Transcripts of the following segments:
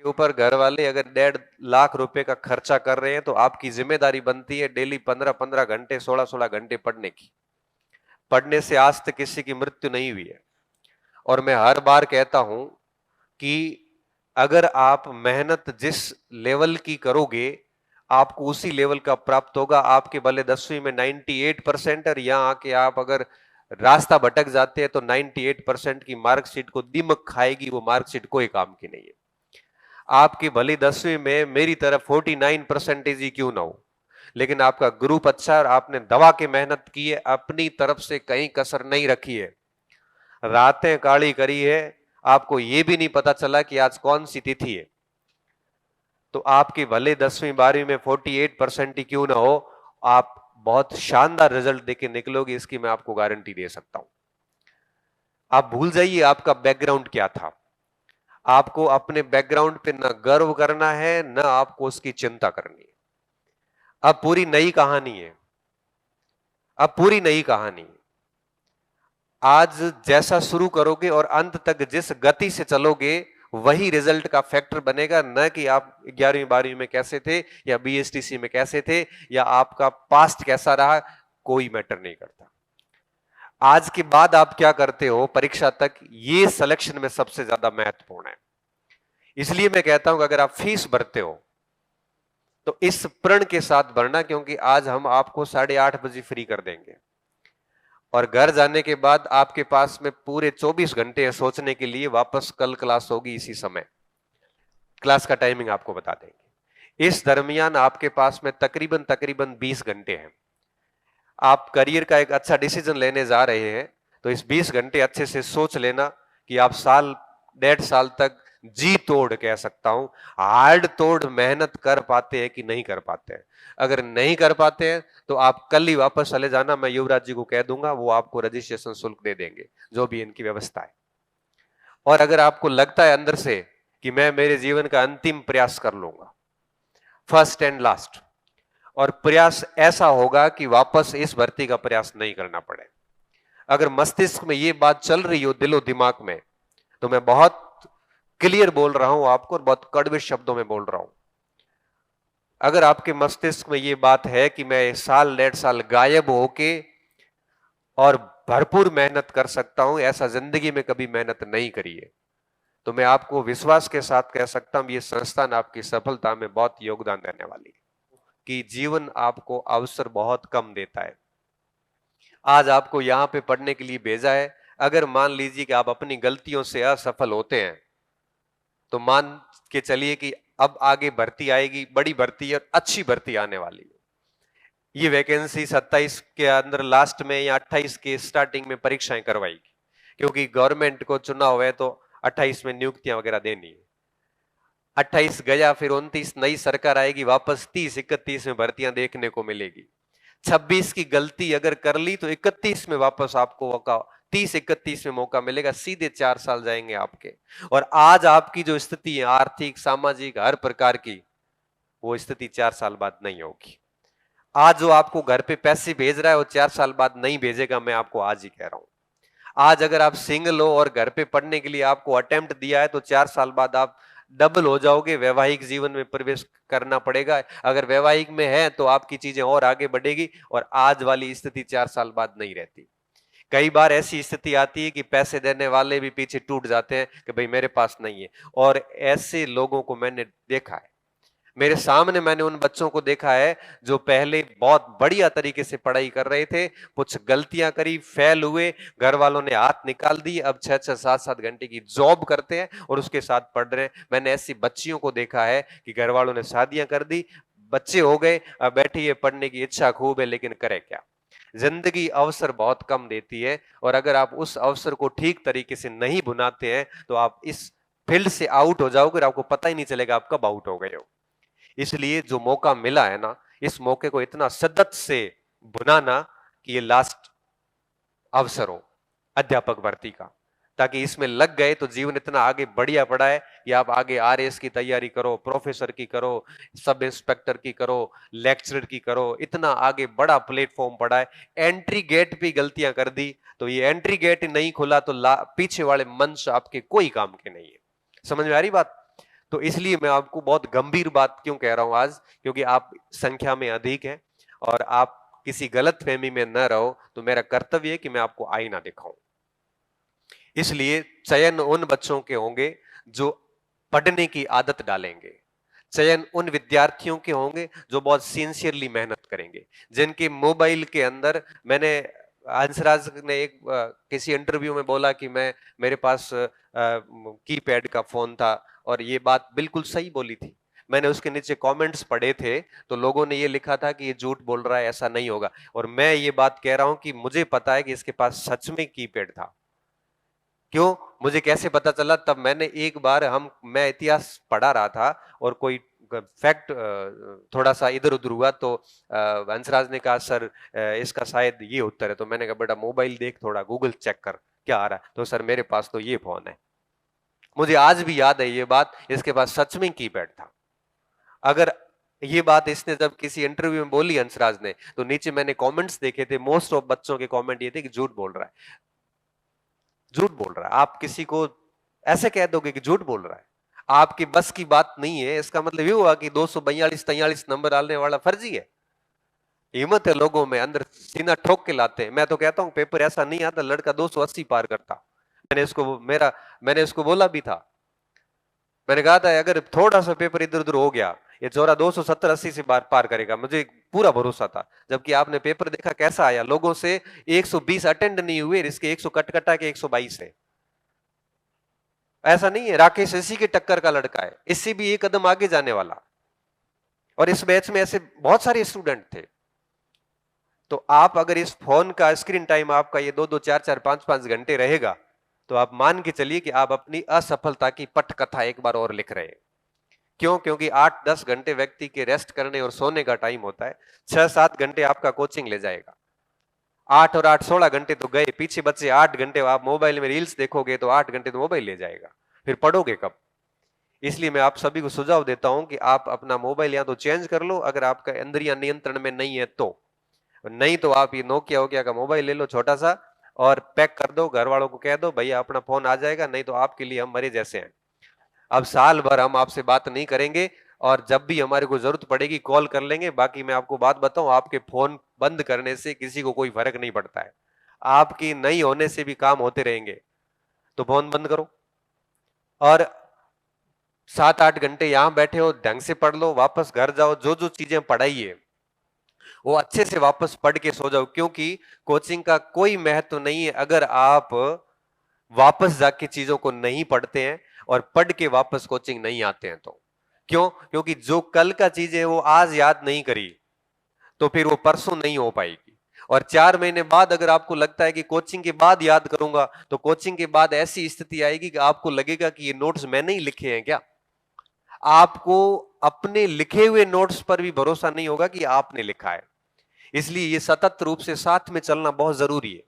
ऊपर घर वाले अगर 1.5 लाख रुपए का खर्चा कर रहे हैं तो आपकी जिम्मेदारी बनती है डेली 15-15 घंटे 16-16 घंटे पढ़ने की। पढ़ने से आज तक किसी की मृत्यु नहीं हुई है। और मैं हर बार कहता हूं कि अगर आप मेहनत जिस लेवल की करोगे आपको उसी लेवल का प्राप्त होगा। आपके भले 10वीं में 98% और यहां आके आप अगर रास्ता भटक जाते हैं तो 98% की मार्कशीट को दिमक खाएगी, वो मार्कशीट कोई काम की नहीं है। आपकी भली 10वीं में मेरी तरफ 49% ही क्यों ना हो, लेकिन आपका ग्रुप अच्छा है और आपने दवा के मेहनत की है, अपनी तरफ से कहीं कसर नहीं रखी है, रातें काली करी है, आपको यह भी नहीं पता चला कि आज कौन सी तिथि है, तो आपकी भले 10वीं 12वीं में 48% ही क्यों ना हो, आप बहुत शानदार रिजल्ट देके निकलोगे, इसकी मैं आपको गारंटी दे सकता हूं। आप भूल जाइए आपका बैकग्राउंड क्या था। आपको अपने बैकग्राउंड पे न गर्व करना है, न आपको उसकी चिंता करनी है। अब पूरी नई कहानी है, अब पूरी नई कहानी है। आज जैसा शुरू करोगे और अंत तक जिस गति से चलोगे वही रिजल्ट का फैक्टर बनेगा, न कि आप 11वीं 12वीं में कैसे थे या बीएसटीसी में कैसे थे या आपका पास्ट कैसा रहा, कोई मैटर नहीं करता। आज के बाद आप क्या करते हो परीक्षा तक, ये सिलेक्शन में सबसे ज्यादा महत्वपूर्ण है। इसलिए मैं कहता हूं कि अगर आप फीस भरते हो तो इस प्रण के साथ भरना, क्योंकि आज हम आपको 8:30 बजे फ्री कर देंगे और घर जाने के बाद आपके पास में पूरे 24 घंटे है सोचने के लिए। वापस कल क्लास होगी इसी समय, क्लास का टाइमिंग आपको बता देंगे। इस दरमियान आपके पास में तकरीबन तकरीबन 20 घंटे हैं। आप करियर का एक अच्छा डिसीजन लेने जा रहे हैं तो इस 20 घंटे अच्छे से सोच लेना कि आप साल 1.5 साल तक जी तोड़, कह सकता हूं हार्ड तोड़ मेहनत कर पाते हैं कि नहीं कर पाते हैं। अगर नहीं कर पाते हैं तो आप कल ही वापस चले जाना, मैं युवराज जी को कह दूंगा, वो आपको रजिस्ट्रेशन शुल्क दे देंगे, जो भी इनकी व्यवस्था है। और अगर आपको लगता है अंदर से कि मैं मेरे जीवन का अंतिम प्रयास कर लूंगा, फर्स्ट एंड लास्ट, और प्रयास ऐसा होगा कि वापस इस भर्ती का प्रयास नहीं करना पड़े, अगर मस्तिष्क में यह बात चल रही हो दिलो दिमाग में, तो मैं बहुत क्लियर बोल रहा हूं आपको और बहुत कड़वे शब्दों में बोल रहा हूं। अगर आपके मस्तिष्क में यह बात है कि मैं साल 1.5 साल गायब होके और भरपूर मेहनत कर सकता हूं, ऐसा जिंदगी में कभी मेहनत नहीं करी है, तो मैं आपको विश्वास के साथ कह सकता हूं ये संस्थान आपकी सफलता में बहुत योगदान देने वाली है। कि जीवन आपको अवसर बहुत कम देता है। आज आपको यहां पे पढ़ने के लिए भेजा है, अगर मान लीजिए कि आप अपनी गलतियों से असफल होते हैं तो मान के चलिए कि अब आगे भर्ती आएगी, बड़ी भर्ती और अच्छी भर्ती आने वाली है। ये वैकेंसी 27 के अंदर लास्ट में या 28 के स्टार्टिंग में परीक्षाएं करवाएगी, क्योंकि गवर्नमेंट को चुनाव है तो 28 में नियुक्तियां वगैरह देनी है। 28 गया, फिर 29 नई सरकार आएगी, वापस 30-31 में भर्तियां देखने को मिलेगी। 26 की गलती अगर कर ली तो 31 में वापस आपको मौका, 30-31 में मौका मिलेगा, सीधे 4 साल जाएंगे आपके। और आज आपकी जो स्थिति है आर्थिक सामाजिक हर प्रकार की, वो स्थिति 4 साल बाद नहीं होगी। आज जो आपको घर पे पैसे भेज रहा है वो 4 साल बाद नहीं भेजेगा, मैं आपको आज ही कह रहा हूं। आज अगर आप सिंगल हो और घर पे पढ़ने के लिए आपको अटेम्प्ट दिया है तो 4 साल बाद आप डबल हो जाओगे, वैवाहिक जीवन में प्रवेश करना पड़ेगा। अगर वैवाहिक में है तो आपकी चीजें और आगे बढ़ेगी, और आज वाली स्थिति 4 साल बाद नहीं रहती। कई बार ऐसी स्थिति आती है कि पैसे देने वाले भी पीछे टूट जाते हैं कि भाई मेरे पास नहीं है, और ऐसे लोगों को मैंने देखा है मेरे सामने। मैंने उन बच्चों को देखा है जो पहले बहुत बढ़िया तरीके से पढ़ाई कर रहे थे, कुछ गलतियां करी, फेल हुए, घर वालों ने हाथ निकाल दी, अब 6-6 7-7 घंटे की जॉब करते हैं और उसके साथ पढ़ रहे हैं। मैंने ऐसी बच्चियों को देखा है कि घर वालों ने शादियां कर दी, बच्चे हो गए, अब बैठी है, पढ़ने की इच्छा खूब है, लेकिन करे क्या। जिंदगी अवसर बहुत कम देती है, और अगर आप उस अवसर को ठीक तरीके से नहीं बुनाते हैं तो आप इस फील्ड से आउट हो जाओगे और आपको पता ही नहीं चलेगा आप कब आउट हो गए हो। इसलिए जो मौका मिला है ना, इस मौके को इतना शिद्दत से बुनाना कि ये लास्ट अवसर हो अध्यापक भर्ती का, ताकि इसमें लग गए तो जीवन इतना आगे बढ़िया पड़ा है कि आप आगे आरएएस की तैयारी करो, प्रोफेसर की करो, सब इंस्पेक्टर की करो, लेक्चरर की करो, इतना आगे बड़ा प्लेटफॉर्म पड़ा है। एंट्री गेट पे गलतियां कर दी तो ये एंट्री गेट नहीं खुला तो पीछे वाले मंच आपके कोई काम के नहीं है। समझ में आ रही बात? तो इसलिए मैं आपको बहुत गंभीर बात क्यों कह रहा हूं आज, क्योंकि आप संख्या में अधिक हैं और आप किसी गलत फहमी में न रहो, तो मेरा कर्तव्य है कि मैं आपको आईना दिखाऊं। इसलिए चयन उन बच्चों के होंगे जो पढ़ने की आदत डालेंगे, चयन उन विद्यार्थियों के होंगे जो बहुत सिंसियरली मेहनत करेंगे, जिनके मोबाइल के अंदर, मैंने हंसराज ने एक किसी इंटरव्यू में बोला कि मेरे पास कीपैड का फोन था, और ये बात बिल्कुल सही बोली थी। मैंने उसके नीचे कमेंट्स पढ़े थे तो लोगों ने ये लिखा था कि ये झूठ बोल रहा है, ऐसा नहीं होगा, और मैं ये बात कह रहा हूं कि मुझे पता है कि इसके पास सच में कीपैड था। क्यों, मुझे कैसे पता चला? तब मैंने एक बार मैं इतिहास पढ़ा रहा था और कोई फैक्ट थोड़ा सा इधर उधर हुआ, तो हंसराज ने कहा सर इसका शायद ये उत्तर है, तो मैंने कहा बेटा मोबाइल देख, थोड़ा गूगल चेक कर क्या आ रहा है, तो सर मेरे पास तो ये फोन है। मुझे आज भी याद है ये बात, इसके पास सच में कीपैड था। अगर ये बात इसने जब किसी इंटरव्यू में बोली हंसराज ने, तो नीचे मैंने कमेंट्स देखे थे, मोस्ट ऑफ बच्चों के कमेंट ये थे कि झूठ बोल रहा है, झूठ बोल रहा है। आप किसी को ऐसे कह दोगे कि झूठ बोल रहा है, आपकी बस की बात नहीं है, इसका मतलब ये हुआ कि 242-43 नंबर डालने वाला फर्जी है। हिम्मत है लोगों में, अंदर सीना ठोक के लाते हैं। मैं तो कहता हूं पेपर ऐसा नहीं आता लड़का 280 पार करता। मैंने इसको बोला भी था, मैंने कहा था अगर थोड़ा सा पेपर इधर उधर हो गया, ये चौरा 270-80 से पार करेगा, मुझे पूरा भरोसा था। जबकि आपने पेपर देखा कैसा आया, लोगों से 120 अटेंड नहीं हुए, इसके 100 कट कटा के 122 है। ऐसा नहीं है, राकेश इसी के टक्कर का लड़का है, इससे भी एक कदम आगे जाने वाला। और इस बैच में ऐसे बहुत सारे स्टूडेंट थे। तो आप अगर इस फोन का स्क्रीन टाइम आपका ये 2-2, 4-4, 5-5 घंटे रहेगा, तो आप मान के चलिए कि आप अपनी असफलता की पटकथा एक बार और लिख रहे हैं। क्यों? क्योंकि 8-10 घंटे व्यक्ति के रेस्ट करने और सोने का टाइम होता है, 6-7 घंटे आपका कोचिंग ले जाएगा, 8 और 8 16 घंटे तो गए, पीछे बचे 8 घंटे। आप मोबाइल में रील्स देखोगे तो 8 घंटे तो मोबाइल ले जाएगा, फिर पढ़ोगे कब? इसलिए मैं आप सभी को सुझाव देता हूं कि आप अपना मोबाइल या तो चेंज कर लो, अगर आपका इंद्रियां नियंत्रण में नहीं है तो, नहीं तो आप ये नोकिया वोकिया का मोबाइल ले लो छोटा सा और पैक कर दो, घर वालों को कह दो भैया अपना फोन आ जाएगा, नहीं तो आपके लिए हम मरे जैसे हैं। अब साल भर हम आपसे बात नहीं करेंगे, और जब भी हमारे को जरूरत पड़ेगी कॉल कर लेंगे। बाकी मैं आपको बात बताऊं, आपके फोन बंद करने से किसी को कोई फर्क नहीं पड़ता है, आपकी नहीं होने से भी काम होते रहेंगे। तो फोन बंद करो और 7-8 घंटे यहां बैठे हो, ढंग से पढ़ लो, वापस घर जाओ, जो जो चीजें पढ़ाई है वो अच्छे से वापस पढ़ के सो जाओ। क्योंकि कोचिंग का कोई महत्व नहीं है अगर आप वापस जाके चीजों को नहीं पढ़ते हैं और पढ़ के वापस कोचिंग नहीं आते हैं तो। क्यों? क्योंकि जो कल का चीज है वो आज याद नहीं करी तो फिर वो परसों नहीं हो पाएगी। और 4 महीने बाद अगर आपको लगता है कि कोचिंग के बाद याद करूंगा, तो कोचिंग के बाद ऐसी स्थिति आएगी कि आपको लगेगा कि ये नोट्स मैंने ही लिखे हैं क्या। आपको अपने लिखे हुए नोट्स पर भी भरोसा नहीं होगा कि आपने लिखा है। इसलिए ये सतत रूप से साथ में चलना बहुत जरूरी है।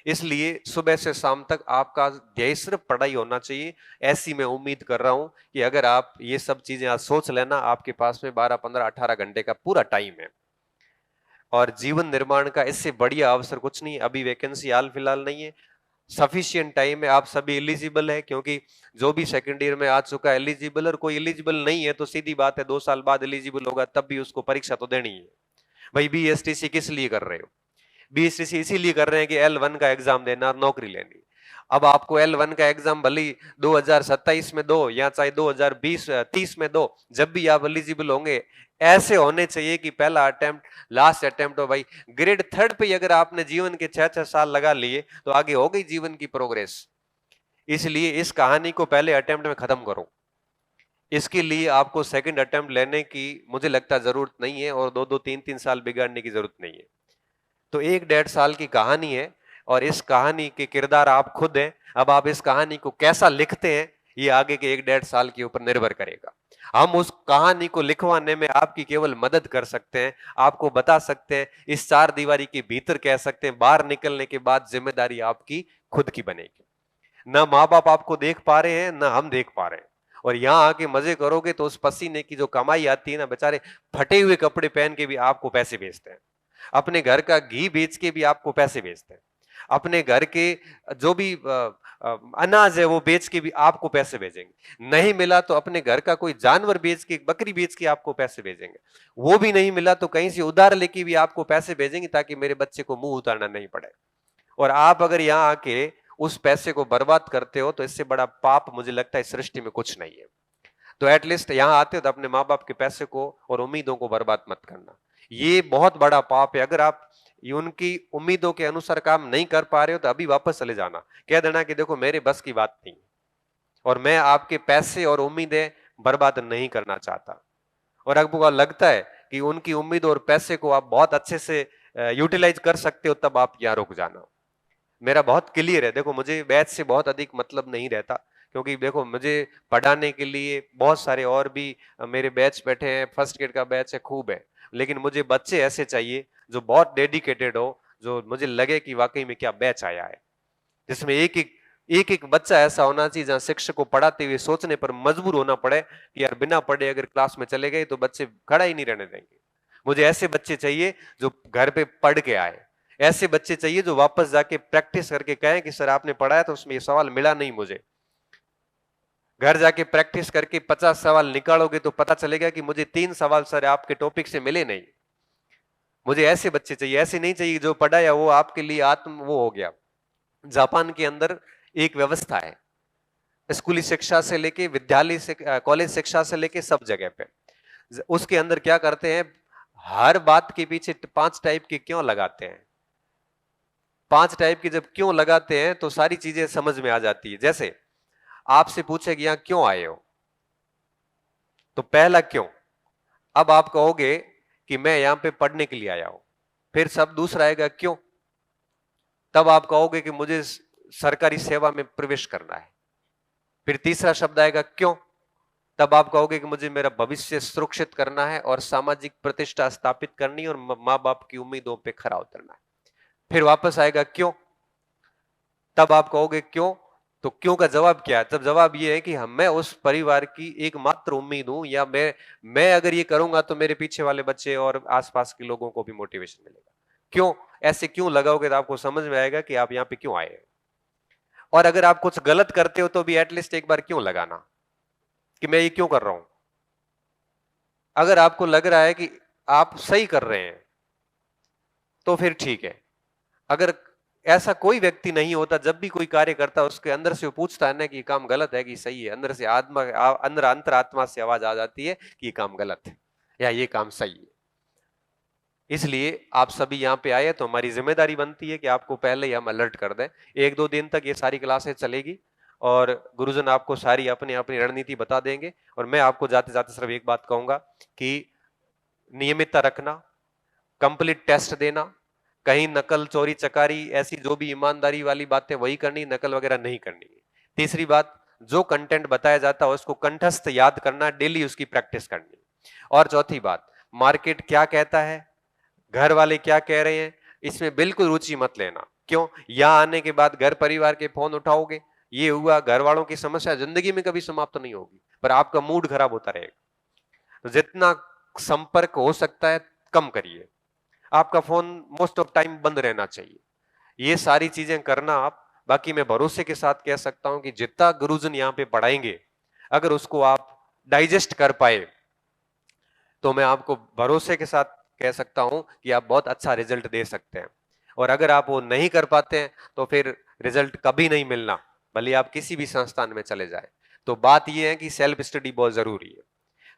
इसलिए सुबह से शाम तक आपका ध्येय सिर्फ पढ़ाई होना चाहिए। ऐसी मैं उम्मीद कर रहा हूं कि अगर आप ये सब चीजें आज सोच लेना, आपके पास में 12, 15, 18 घंटे का पूरा टाइम है और जीवन निर्माण का इससे बढ़िया अवसर कुछ नहीं। अभी वैकेंसी हाल फिलहाल नहीं है, सफिशिएंट टाइम है, आप सभी एलिजिबल है। क्योंकि जो भी सेकंड ईयर में आ चुका है एलिजिबल, और कोई एलिजिबल नहीं है तो सीधी बात है 2 साल बाद एलिजिबल होगा, तब भी उसको परीक्षा तो देनी है। भाई बीएसटीसी किस लिए कर रहे हो? बीएसटीसी इसीलिए कर रहे हैं कि L1 का एग्जाम देना और नौकरी लेनी। अब आपको L1 का एग्जाम भले 2027 में दो या चाहे 2020-30 में दो, जब भी आप एलिजिबल होंगे ऐसे होने चाहिए कि पहला अटेम्प्ट लास्ट अटेम्प्ट हो। भाई ग्रेड 3 पे अगर आपने जीवन के 6-6 साल लगा लिए तो आगे हो गई जीवन की प्रोग्रेस। इसलिए इस कहानी को पहले अटेम्प्ट में खत्म करो। इसके लिए आपको सेकंड अटेम्प्ट लेने की मुझे लगता जरूरत नहीं है, और 2-2, 3-3 साल बिगाड़ने की जरूरत नहीं है। तो 1-1.5 साल की कहानी है और इस कहानी के किरदार आप खुद हैं। अब आप इस कहानी को कैसा लिखते हैं ये आगे के 1-1.5 साल के ऊपर निर्भर करेगा। हम उस कहानी को लिखवाने में आपकी केवल मदद कर सकते हैं, आपको बता सकते हैं, इस 4 दीवारी के भीतर कह सकते हैं। बाहर निकलने के बाद जिम्मेदारी आपकी खुद की बनेगी। ना माँ बाप आपको देख पा रहे हैं, ना हम देख पा रहे हैं। और यहां आके मजे करोगे तो उस पसीने की जो कमाई आती है ना, बेचारे फटे हुए कपड़े पहन के भी आपको पैसे भेजते हैं, अपने घर का घी बेच के भी आपको पैसे भेजते हैं, अपने घर के जो भी अनाज है वो बेच के भी आपको पैसे भेजेंगे। नहीं मिला तो अपने घर का कोई जानवर बेच के, बकरी बेच के आपको पैसे भेजेंगे। वो भी नहीं मिला तो कहीं से उधार लेके भी आपको पैसे भेजेंगे ताकि मेरे बच्चे को मुंह उतारना नहीं पड़े। और आप अगर यहां आके उस पैसे को बर्बाद करते हो तो इससे बड़ा पाप मुझे लगता है इस सृष्टि में कुछ नहीं है। तो एटलीस्ट यहां आते हो तो अपने माँ बाप के पैसे को और उम्मीदों को बर्बाद मत करना। ये बहुत बड़ा पाप है। अगर आप उनकी उम्मीदों के अनुसार काम नहीं कर पा रहे हो तो अभी वापस चले जाना, कह देना कि देखो मेरे बस की बात नहीं और मैं आपके पैसे और उम्मीदें बर्बाद नहीं करना चाहता। और आपको लगता है कि उनकी उम्मीद और पैसे को आप बहुत अच्छे से यूटिलाइज कर सकते हो तब आप यहां रुक जाना। मेरा बहुत क्लियर है। देखो मुझे बैच से बहुत अधिक मतलब नहीं रहता, क्योंकि देखो मुझे पढ़ाने के लिए बहुत सारे और भी मेरे बैच बैठे हैं, फर्स्ट ग्रेड का बैच है, खूब है, लेकिन मुझे बच्चे ऐसे चाहिए जो बहुत डेडिकेटेड हो, जो मुझे लगे कि वाकई में क्या बैच आया है, जिसमें एक एक बच्चा ऐसा होना चाहिए जहां शिक्षक को पढ़ाते हुए सोचने पर मजबूर होना पड़े कि यार बिना पढ़े अगर क्लास में चले गए तो बच्चे खड़ा ही नहीं रहने देंगे। मुझे ऐसे बच्चे चाहिए जो घर पे पढ़ के आए, ऐसे बच्चे चाहिए जो वापस जाके प्रैक्टिस करके कहें कि सर आपने पढ़ाया तो उसमें ये सवाल मिला नहीं मुझे। घर जाके प्रैक्टिस करके 50 सवाल निकालोगे तो पता चलेगा कि मुझे 3 सवाल सर आपके टॉपिक से मिले नहीं। मुझे ऐसे बच्चे चाहिए, ऐसे नहीं चाहिए जो पढ़ाया वो आपके लिए आत्म वो हो गया। जापान के अंदर एक व्यवस्था है, स्कूली शिक्षा से लेके विद्यालय से कॉलेज शिक्षा से लेके सब जगह पे उसके अंदर क्या करते हैं, हर बात के पीछे 5 टाइप के क्यों लगाते हैं। 5 टाइप की जब क्यों लगाते हैं तो सारी चीजें समझ में आ जाती है। जैसे आपसे पूछे कि यहां क्यों आए हो, तो पहला क्यों, अब आप कहोगे कि मैं यहां पे पढ़ने के लिए आया हूं। फिर सब दूसरा आएगा क्यों, तब आप कहोगे कि मुझे सरकारी सेवा में प्रवेश करना है। फिर तीसरा शब्द आएगा क्यों, तब आप कहोगे कि मुझे मेरा भविष्य सुरक्षित करना है और सामाजिक प्रतिष्ठा स्थापित करनी है और मां बाप की उम्मीदों पे खरा उतरना है। फिर वापस आएगा क्यों, तब आप कहोगे क्यों, तो क्यों का जवाब क्या है, तब जवाब ये है कि हम मैं उस परिवार की एकमात्र उम्मीद हूं, या मैं अगर ये करूंगा तो मेरे पीछे वाले बच्चे और आसपास के लोगों को भी मोटिवेशन मिलेगा। क्यों, ऐसे क्यों लगाओगे तो आपको समझ में आएगा कि आप यहां पे क्यों आए हैं। और अगर आप कुछ गलत करते हो तो भी एटलीस्ट एक बार क्यों लगाना कि मैं ये क्यों कर रहा हूं। अगर आपको लग रहा है कि आप सही कर रहे हैं तो फिर ठीक है। अगर ऐसा कोई व्यक्ति नहीं होता, जब भी कोई कार्य करता है उसके अंदर से वो पूछता है ना कि ये काम गलत है कि सही है, अंदर से अंदर अंतरात्मा से आवाज आ जाती है कि ये काम गलत है या ये काम सही है। इसलिए आप सभी यहाँ पे आए तो हमारी जिम्मेदारी बनती है कि आपको पहले ही हम अलर्ट कर दें। 1-2 दिन तक ये सारी क्लासें चलेगी और गुरुजन आपको सारी अपनी अपनी रणनीति बता देंगे। और मैं आपको जाते जाते सिर्फ एक बात कहूंगा कि नियमितता रखना, कंप्लीट टेस्ट देना, कहीं नकल चोरी चकारी ऐसी जो भी ईमानदारी वाली बातें वही करनी, नकल वगैरह नहीं करनी है। तीसरी बात, जो कंटेंट बताया जाता है उसको कंठस्थ याद करना, डेली उसकी प्रैक्टिस करनी। और चौथी बात, मार्केट क्या कहता है, घर वाले क्या कह रहे हैं, इसमें बिल्कुल रुचि मत लेना। क्यों, यहां आने के बाद घर परिवार के फोन उठाओगे, ये हुआ, घर वालों की समस्या जिंदगी में कभी समाप्त नहीं होगी, पर आपका मूड खराब होता रहेगा। तो जितना संपर्क हो सकता है कम करिए, आपका फोन मोस्ट ऑफ टाइम बंद रहना चाहिए। ये सारी चीजें करना आप, बाकी मैं भरोसे के साथ कह सकता हूं कि जितना गुरुजन यहाँ पे पढ़ाएंगे अगर उसको आप डाइजेस्ट कर पाए तो मैं आपको भरोसे के साथ कह सकता हूं कि आप बहुत अच्छा रिजल्ट दे सकते हैं। और अगर आप वो नहीं कर पाते हैं तो फिर रिजल्ट कभी नहीं मिलना, भले आप किसी भी संस्थान में चले जाए। तो बात यह है कि सेल्फ स्टडी बहुत जरूरी है।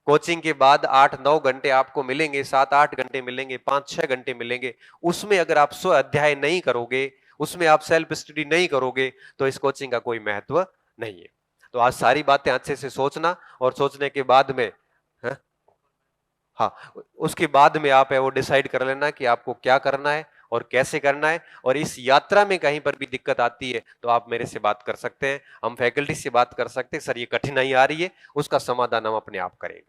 कोचिंग के बाद 8-9 घंटे आपको मिलेंगे, 7-8 घंटे मिलेंगे, 5-6 घंटे मिलेंगे, उसमें अगर आप स्व अध्याय नहीं करोगे, उसमें आप सेल्फ स्टडी नहीं करोगे तो इस कोचिंग का कोई महत्व नहीं है। तो आज सारी बातें अच्छे से सोचना और सोचने के बाद में हाँ, उसके बाद में आप है वो डिसाइड कर लेना कि आपको क्या करना है और कैसे करना है। और इस यात्रा में कहीं पर भी दिक्कत आती है तो आप मेरे से बात कर सकते हैं, हम फैकल्टी से बात कर सकते हैं, सर ये कठिनाई आ रही है, उसका समाधान हम अपने आप करेंगे।